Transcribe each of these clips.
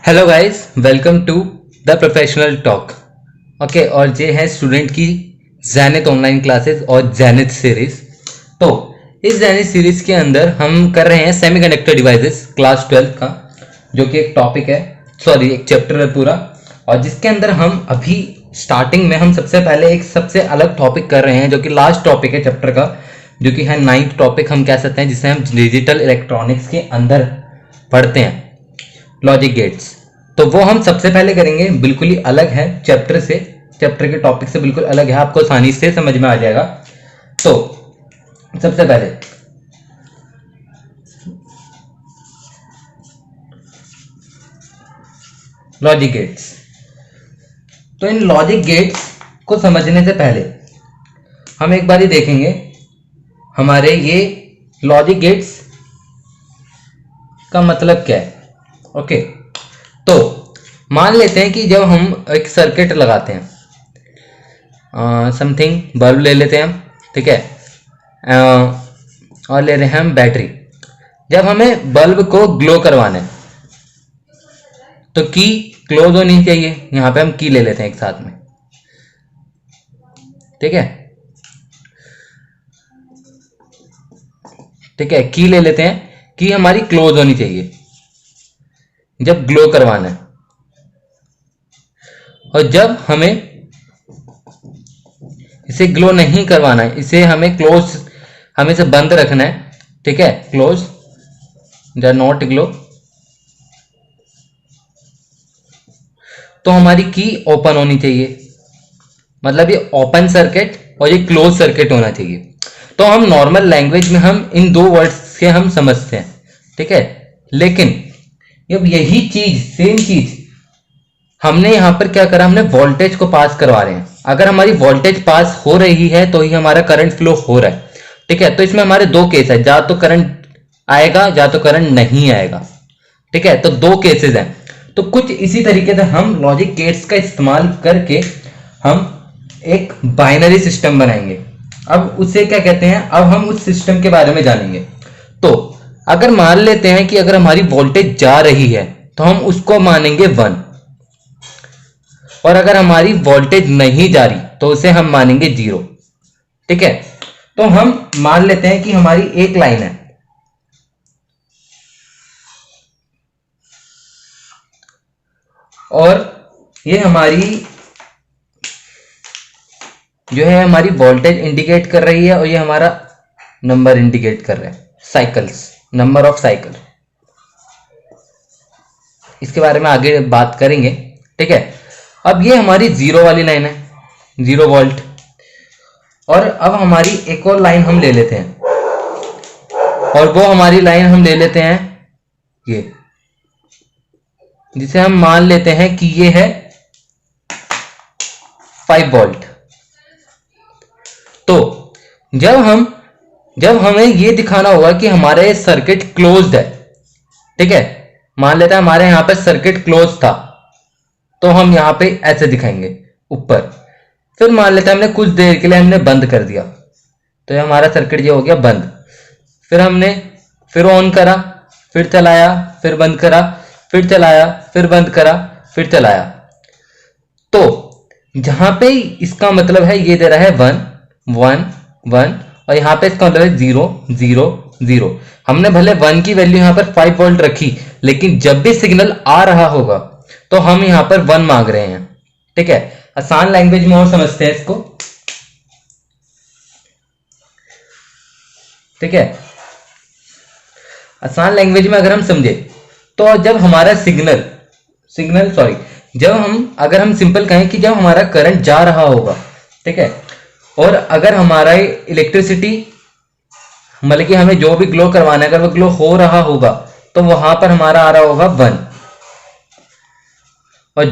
Hello guys, welcome to the professional talk. Okay, और ये है स्टूडेंट की जैनिथ ऑनलाइन क्लासेस और जैनिथ सीरीज। तो इस जैनिथ सीरीज के अंदर हम कर रहे हैं सेमीकंडक्टर डिवाइसेस क्लास 12 का, जो कि एक टॉपिक है, सॉरी एक चैप्टर है पूरा। और जिसके अंदर हम अभी स्टार्टिंग में हम सबसे पहले एक सबसे अलग टॉपिक कर रहे हैं, जो कि लास्ट टॉपिक है चैप्टर का, जो कि है 9th टॉपिक हम कह सकते हैं, जिसे हम डिजिटल इलेक्ट्रॉनिक्स के अंदर पढ़ते हैं, लॉजिक गेट्स। तो वो हम सबसे पहले करेंगे, बिल्कुल ही अलग है चैप्टर से, चैप्टर के टॉपिक से बिल्कुल अलग है, आपको आसानी से समझ में आ जाएगा। तो सबसे पहले लॉजिक गेट्स। तो इन लॉजिक गेट्स को समझने से पहले हम एक बार ही देखेंगे हमारे ये लॉजिक गेट्स का मतलब क्या है। ओके, तो मान लेते हैं कि जब हम एक सर्किट लगाते हैं, समथिंग बल्ब ले लेते हैं हम, ठीक है, और ले रहे हैं हम बैटरी। जब हमें बल्ब को ग्लो करवाना है तो की क्लोज होनी चाहिए। यहां पे हम की ले लेते हैं एक साथ में, ठीक है, ठीक है, की ले लेते हैं, की हमारी क्लोज होनी चाहिए जब ग्लो करवाना है। और जब हमें इसे ग्लो नहीं करवाना है, इसे हमें क्लोज, हमें इसे बंद रखना है, ठीक है, क्लोज द नॉट ग्लो, तो हमारी की ओपन होनी चाहिए। मतलब ये ओपन सर्किट और ये क्लोज सर्किट होना चाहिए। तो हम नॉर्मल लैंग्वेज में हम इन दो वर्ड्स से हम समझते हैं, ठीक है। लेकिन अब यही चीज, सेम चीज हमने यहां पर क्या करा, हमने वोल्टेज को पास करवा रहे हैं। अगर हमारी वोल्टेज पास हो रही है तो ही हमारा करंट फ्लो हो रहा है, ठीक है। तो इसमें हमारे दो केस है, या तो करंट आएगा या तो करंट नहीं आएगा, ठीक है। तो दो केसेस हैं। तो कुछ इसी तरीके से हम लॉजिक गेट्स का इस्तेमाल करके हम एक बाइनरी सिस्टम बनाएंगे। अब उसे क्या कहते हैं, अब हम उस सिस्टम के बारे में जानेंगे। तो अगर मान लेते हैं कि अगर हमारी वोल्टेज जा रही है तो हम उसको मानेंगे 1, और अगर हमारी वोल्टेज नहीं जा रही तो उसे हम मानेंगे 0, ठीक है। तो हम मान लेते हैं कि हमारी एक लाइन है, और ये हमारी जो है हमारी वोल्टेज इंडिकेट कर रही है, और ये हमारा नंबर इंडिकेट कर रहा है, साइकिल्स, नंबर ऑफ साइकिल। इसके बारे में आगे बात करेंगे, ठीक है। अब ये हमारी 0 वाली लाइन है, 0 वोल्ट। और अब हमारी एक और लाइन हम ले लेते हैं, और वो हमारी लाइन हम ले लेते हैं ये, जिसे हम मान लेते हैं कि ये है 5 वोल्ट। तो जब हमें ये दिखाना होगा कि हमारा ये सर्किट क्लोज्ड है, ठीक है, मान लेते हैं हमारे यहां पर सर्किट क्लोज था, तो हम यहां पे ऐसे दिखाएंगे ऊपर। फिर मान लेते हैं हमने कुछ देर के लिए हमने बंद कर दिया, तो ये हमारा सर्किट ये हो गया बंद। फिर हमने फिर ऑन करा, फिर चलाया, फिर बंद करा, फिर चलाया, फिर बंद करा, फिर चलाया। तो जहां पे इसका मतलब है ये दे रहा है 1 1 1, और यहां पे इसका मतलब है 0 0 0। हमने भले 1 की वैल्यू यहां पर 5 वोल्ट रखी, लेकिन जब भी सिग्नल आ रहा होगा तो हम यहां पर 1 मांग रहे हैं, ठीक है। आसान लैंग्वेज में और समझते हैं इसको, ठीक है। आसान लैंग्वेज में अगर हम समझे तो जब हमारा अगर हम सिंपल कहें कि जब हमारा करंट जा रहा होगा, ठीक है, और अगर हमारा इलेक्ट्रिसिटी, मतलब कि हमें जो भी ग्लो करवाना है, अगर वो ग्लो हो रहा होगा तो वहां पर हमारा आ रहा होगा 1। और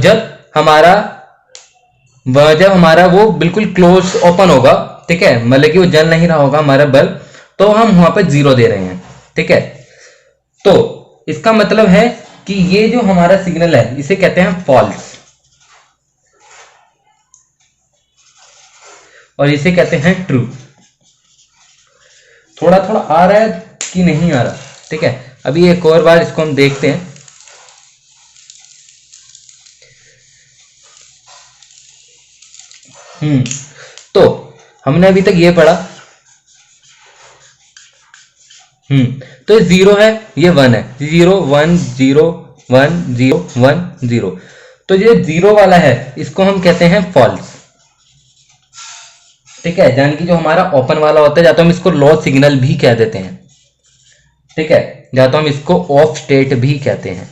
जब हमारा वो बिल्कुल क्लोज ओपन होगा, ठीक है, मतलब कि वो जल नहीं रहा होगा हमारा बल्ब, तो हम वहां पर 0 दे रहे हैं, ठीक है। तो इसका मतलब है कि ये जो हमारा सिग्नल है इसे कहते हैं फॉल्स, और इसे कहते हैं ट्रू। थोड़ा थोड़ा आ रहा है कि नहीं आ रहा, ठीक है। अभी एक और बार इसको हम देखते हैं। हम्म तो हमने अभी तक ये पढ़ा। तो ये 0 है, ये 1 है, 0 1 0 1 0 1 0। तो ये 0 वाला है, इसको हम कहते हैं फॉल्स। ठीक है, यानी कि जो हमारा ओपन वाला होता है, या तो हम इसको लॉस सिग्नल भी कह देते हैं। ठीक है, या तो हम इसको ऑफ स्टेट भी कहते हैं।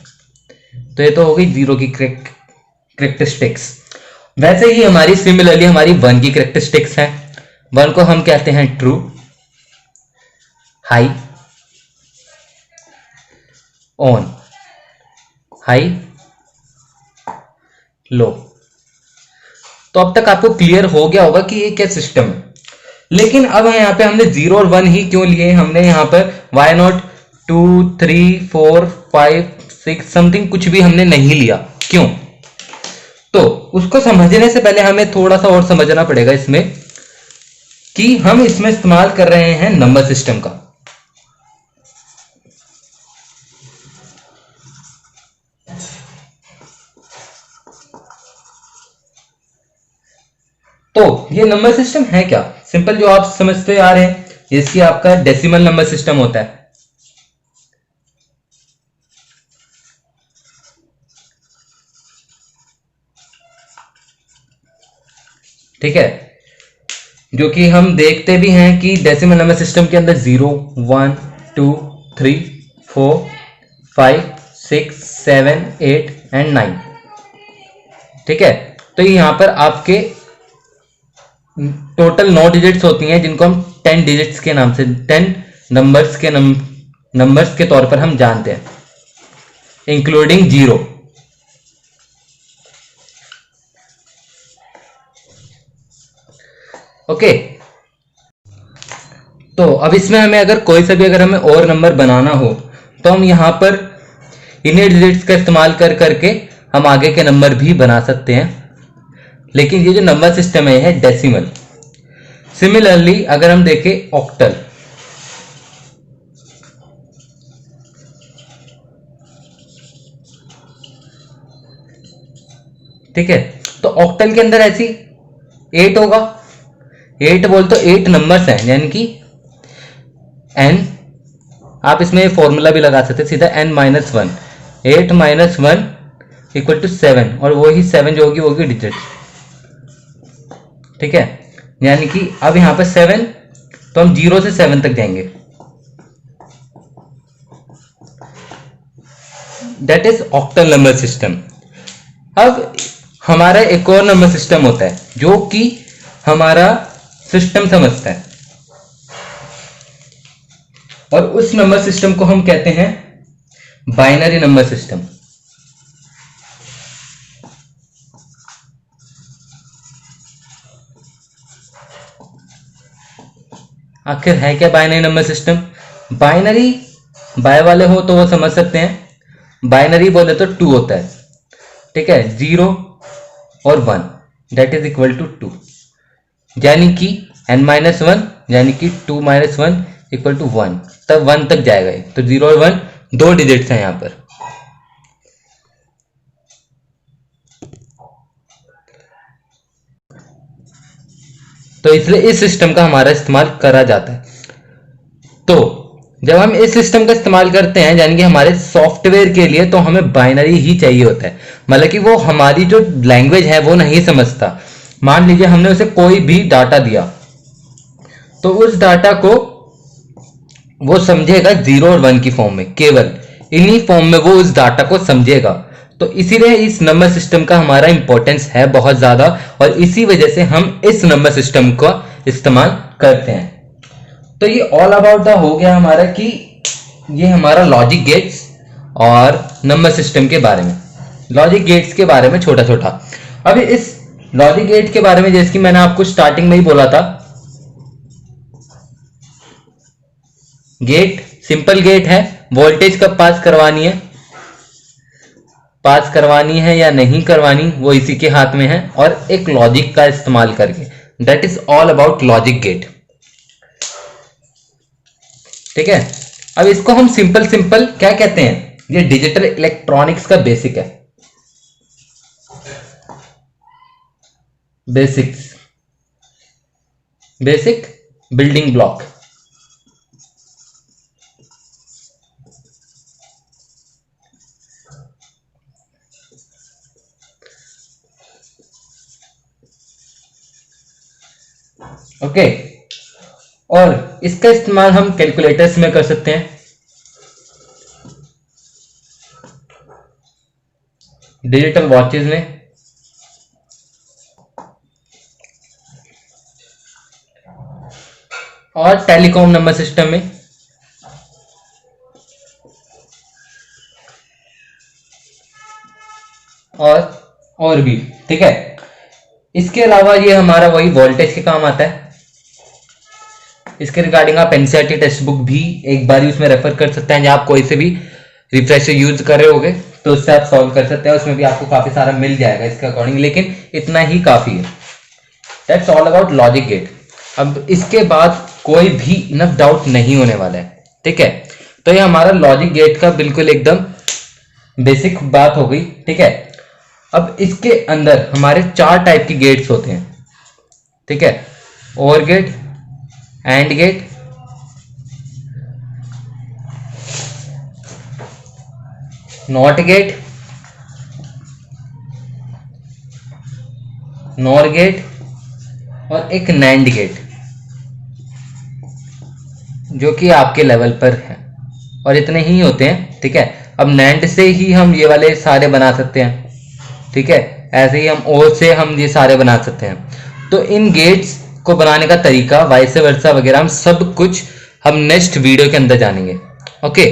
तो ये तो हो गई 0 की करेक्टरिस्टिक्स। वैसे ही हमारी सिमिलरली हमारी 1 की करेक्टरिस्टिक्स है। 1 को हम कहते हैं ट्रू, हाई, ऑन, हाई, लो। तो अब तक आपको क्लियर हो गया होगा कि ये क्या सिस्टम है। लेकिन अब यहाँ पे हमने 0 और 1 ही क्यों लिए? हमने यहाँ पर वाई नॉट 2 3 4 5 6 समथिंग कुछ भी हमने नहीं लिया, क्यों? तो उसको समझने से पहले हमें थोड़ा सा और समझना पड़ेगा इसमें कि हम इसमें इस्तेमाल कर रहे हैं नंबर सिस्टम का। तो ये नंबर सिस्टम है क्या? सिंपल, जो आप समझते आ रहे हैं, इसकी आपका डेसिमल नंबर सिस्टम होता है। ठीक है, जो कि हम देखते भी हैं कि डेसिमल नंबर सिस्टम के अंदर 0 1 2 3 4 5 6 7 8 एंड 9। ठीक है, तो यहां पर आपके टोटल 9 डिजिट्स होती हैं, जिनको हम 10 डिजिट्स के नाम से, 10 नंबर्स के तौर पर हम जानते हैं, इंक्लूडिंग 0। ओके, तो अब इसमें हमें अगर कोई सा भी अगर हमें और नंबर बनाना हो, तो हम यहां पर इन्हीं डिजिट्स का इस्तेमाल करके हम आगे के नंबर भी बना सकते हैं। लेकिन ये जो नंबर सिस्टम है डेसिमल। सिमिलरली अगर हम देखें ऑक्टल, ठीक है, तो ऑक्टल के अंदर ऐसी 8 होगा। 8 बोल तो 8 नंबर्स हैं, यानी कि n, आप इसमें फॉर्मूला भी लगा सकते हैं सीधा, n-1, 8 - 1 इक्वल टू 7, और वही 7 जो होगी वो होगी डिजिट। ठीक है, यानी कि अब यहां पर 7, तो हम 0 से 7 तक जाएंगे। That is octal number system. अब हमारा एक और नंबर सिस्टम होता है जो कि हमारा सिस्टम समझता है, और उस नंबर सिस्टम को हम कहते हैं बाइनरी नंबर सिस्टम। आखिर है क्या बाइनरी नंबर सिस्टम? बाइनरी, बाय वाले हो तो वो समझ सकते हैं, बाइनरी बोले तो 2 होता है। ठीक है, 0 और 1 दैट इज इक्वल टू 2, यानी कि n-1 यानी कि 2 - 1 इक्वल टू 1, तब 1 तक जाएगा। तो 0 और 1 2 डिजिट्स हैं यहां पर। तो इसलिए इस सिस्टम का हमारा इस्तेमाल करा जाता है। तो जब हम इस सिस्टम का इस्तेमाल करते हैं, यानी कि हमारे सॉफ्टवेयर के लिए, तो हमें बाइनरी ही चाहिए होता है। मतलब कि वो हमारी जो लैंग्वेज है वो नहीं समझता। मान लीजिए हमने उसे कोई भी डाटा दिया, तो उस डाटा को वो समझेगा 0 और 1 की फॉर्म में, केवल इन्हीं फॉर्म में वो उस डाटा को समझेगा। तो इसीलिए इस नंबर सिस्टम का हमारा इंपॉर्टेंस है बहुत ज्यादा, और इसी वजह से हम इस नंबर सिस्टम का इस्तेमाल करते हैं। तो ये ऑल अबाउट द हो गया हमारा कि ये हमारा लॉजिक गेट्स और नंबर सिस्टम के बारे में, लॉजिक गेट्स के बारे में छोटा छोटा। अब इस लॉजिक गेट के बारे में, जैसे कि मैंने आपको स्टार्टिंग में ही बोला था, गेट सिंपल गेट है, वोल्टेज कब पास करवानी है या नहीं करवानी वो इसी के हाथ में है, और एक लॉजिक का इस्तेमाल करके। That is all about logic gate. ठीक है, अब इसको हम सिंपल क्या कहते हैं? ये डिजिटल इलेक्ट्रॉनिक्स का बेसिक है, basics. Basic building block. Okay, और इसका इस्तेमाल हम कैलकुलेटर्स में कर सकते हैं, डिजिटल वॉचेस में, और टेलीकॉम नंबर सिस्टम में, और भी। ठीक है, इसके अलावा ये हमारा वही वोल्टेज के काम आता है। इसके रिगार्डिंग आप एनसीईआरटी टेक्स्ट बुक भी एक बार उसमें रेफर कर सकते हैं, जहां आप कोई से भी रिफ्रेशर यूज कर रहे होगे तो उससे आप सॉल्व कर सकते हैं, उसमें भी आपको काफी सारा मिल जाएगा इसके अकॉर्डिंग, लेकिन इतना ही काफी है। That's all about logic gate. अब इसके बाद कोई भी इनफ डाउट नहीं होने वाला है। ठीक है, तो ये हमारा लॉजिक गेट का बिल्कुल एकदम बेसिक बात हो गई। ठीक है, अब इसके अंदर हमारे 4 टाइप की गेट्स होते हैं। ठीक है, or gate, and gate, not gate, nor gate, और एक नैंड गेट, जो कि आपके लेवल पर है, और इतने ही होते हैं। ठीक है, अब नैंड से ही हम ये वाले सारे बना सकते हैं। ठीक है, ऐसे ही हम और से हम ये सारे बना सकते हैं। तो इन गेट्स को बनाने का तरीका, वाइस वर्सा वगैरह, हम सब कुछ हम नेक्स्ट वीडियो के अंदर जानेंगे। ओके,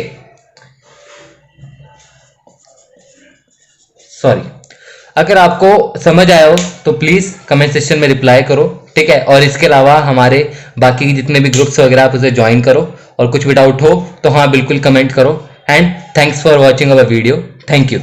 सॉरी, अगर आपको समझ आया हो तो प्लीज कमेंट सेक्शन में रिप्लाई करो। ठीक है, और इसके अलावा हमारे बाकी जितने भी ग्रुप्स वगैरह आप उसे ज्वाइन करो, और कुछ भी डाउट हो तो हाँ बिल्कुल कमेंट करो। And thanks for watching our video. Thank you.